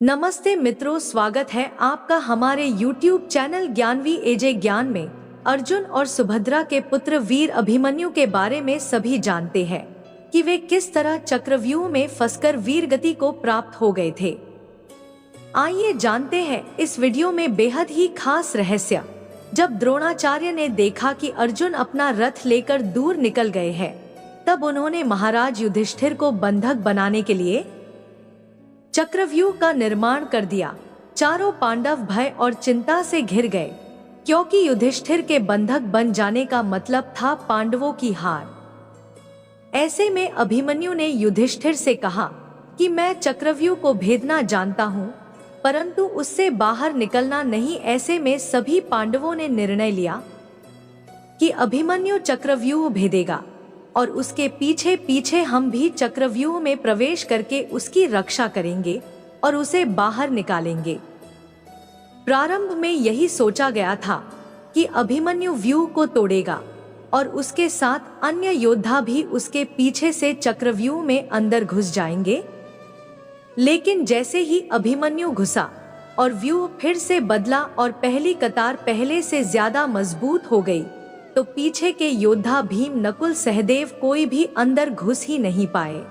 नमस्ते मित्रों, स्वागत है आपका हमारे YouTube चैनल ज्ञानवी एजे ज्ञान में। अर्जुन और सुभद्रा के पुत्र वीर अभिमन्यु के बारे में सभी जानते हैं कि वे किस तरह चक्रव्यूह में फंसकर वीर गति को प्राप्त हो गए थे। आइए जानते हैं इस वीडियो में बेहद ही खास रहस्य। जब द्रोणाचार्य ने देखा कि अर्जुन अपना रथ लेकर दूर निकल गए हैं, तब उन्होंने महाराज युधिष्ठिर को बंधक बनाने के लिए चक्रव्यूह का निर्माण कर दिया। चारों पांडव भय और चिंता से घिर गए, क्योंकि युधिष्ठिर के बंधक बन जाने का मतलब था पांडवों की हार। ऐसे में अभिमन्यु ने युधिष्ठिर से कहा कि मैं चक्रव्यूह को भेदना जानता हूँ, परंतु उससे बाहर निकलना नहीं। ऐसे में सभी पांडवों ने निर्णय लिया कि अभिमन्यु चक्रव्यूह भेदेगा और उसके पीछे पीछे हम भी चक्रव्यूह में प्रवेश करके उसकी रक्षा करेंगे और उसे बाहर निकालेंगे। प्रारंभ में यही सोचा गया था कि अभिमन्यु व्यूह को तोड़ेगा और उसके साथ अन्य योद्धा भी उसके पीछे से चक्रव्यूह में अंदर घुस जाएंगे। लेकिन जैसे ही अभिमन्यु घुसा और व्यूह फिर से बदला और पहली कतार पहले से ज्यादा मजबूत हो गई, तो पीछे के योद्धा भीम, नकुल, सहदेव कोई भी अंदर घुस ही नहीं पाए।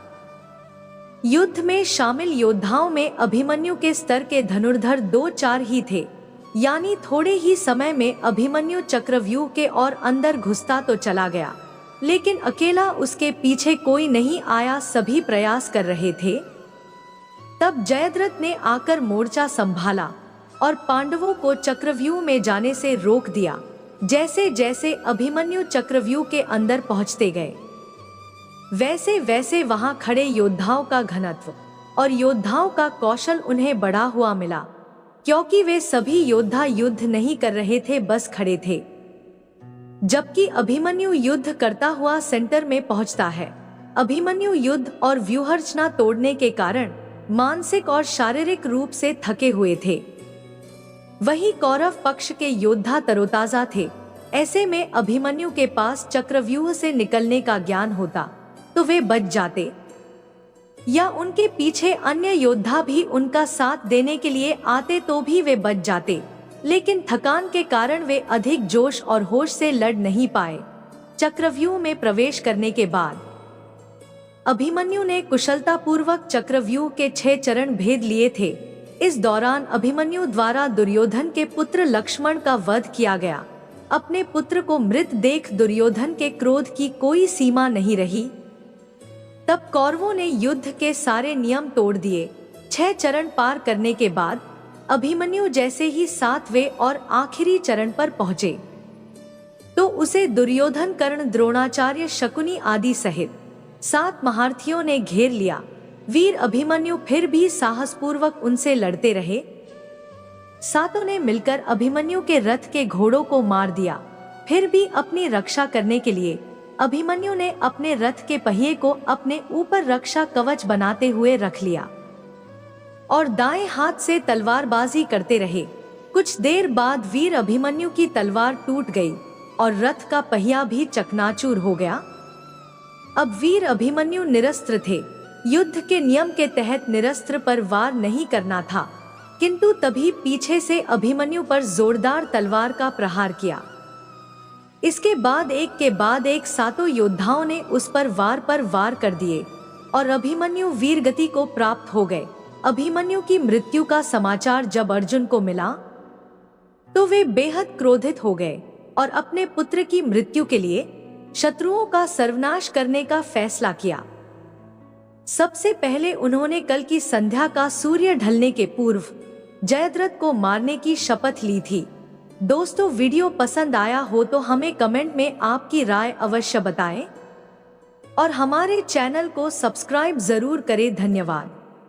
युद्ध में शामिल योद्धाओं में अभिमन्यु के स्तर के धनुर्धर 2-4 ही थे, यानी थोड़े ही समय में अभिमन्यु चक्रव्यूह के और अंदर घुसता तो चला गया, लेकिन अकेला उसके पीछे कोई नहीं आया। सभी प्रयास कर रहे थे। तब जयद्रथ ने आकर मोर्चा संभाला और पांडवों को चक्रव्यूह में जाने से रोक दिया। जैसे जैसे अभिमन्यु चक्रव्यूह के अंदर पहुंचते गए, वैसे वैसे वहां खड़े योद्धाओं का घनत्व और योद्धाओं का कौशल उन्हें बढ़ा हुआ मिला, क्योंकि वे सभी योद्धा युद्ध नहीं कर रहे थे, बस खड़े थे। जबकि अभिमन्यु युद्ध करता हुआ सेंटर में पहुंचता है। अभिमन्यु युद्ध और व्यूहरचना तोड़ने के कारण मानसिक और शारीरिक रूप से थके हुए थे। वही कौरव पक्ष के योद्धा तरोताजा थे। ऐसे में अभिमन्यु के पास चक्रव्यूह से निकलने का ज्ञान होता तो वे बच जाते, या उनके पीछे अन्य योद्धा भी उनका साथ देने के लिए आते तो भी वे बच जाते। लेकिन थकान के कारण वे अधिक जोश और होश से लड़ नहीं पाए। चक्रव्यूह में प्रवेश करने के बाद अभिमन्यु ने कुशलतापूर्वक चक्रव्यूह के 6 चरण भेद लिए थे। इस दौरान अभिमन्यु द्वारा दुर्योधन के पुत्र लक्ष्मण का वध किया गया। अपने पुत्र को मृत देख दुर्योधन के क्रोध की कोई सीमा नहीं रही। तब कौरवों ने युद्ध के सारे नियम तोड़ दिए। 6 चरण पार करने के बाद अभिमन्यु जैसे ही 7वें और आखिरी चरण पर पहुंचे, तो उसे दुर्योधन, कर्ण, द्रोणाचार्य, शकुनी आदि सहित 7 महारथियों ने घेर लिया। वीर अभिमन्यु फिर भी साहसपूर्वक उनसे लड़ते रहे। सातों ने मिलकर अभिमन्यु के रथ के घोड़ों को मार दिया। फिर भी अपनी रक्षा करने के लिए अभिमन्यु ने अपने रथ के पहिए को अपने ऊपर रक्षा कवच बनाते हुए रख लिया और दाएं हाथ से तलवारबाजी करते रहे। कुछ देर बाद वीर अभिमन्यु की तलवार टूट गई और रथ का पहिया भी चकनाचूर हो गया। अब वीर अभिमन्यु निरस्त्र थे। युद्ध के नियम के तहत निरस्त्र पर वार नहीं करना था, किंतु तभी पीछे से अभिमन्यु पर जोरदार तलवार का प्रहार किया। इसके बाद एक के बाद एक 7 योद्धाओं ने उस पर वार कर दिए और अभिमन्यु वीर गति को प्राप्त हो गए। अभिमन्यु की मृत्यु का समाचार जब अर्जुन को मिला, तो वे बेहद क्रोधित हो गए और अपने पुत्र की मृत्यु के लिए शत्रुओं का सर्वनाश करने का फैसला किया। सबसे पहले उन्होंने कल की संध्या का सूर्य ढलने के पूर्व जयद्रथ को मारने की शपथ ली थी। दोस्तों, वीडियो पसंद आया हो तो हमें कमेंट में आपकी राय अवश्य बताएं और हमारे चैनल को सब्सक्राइब जरूर करें। धन्यवाद।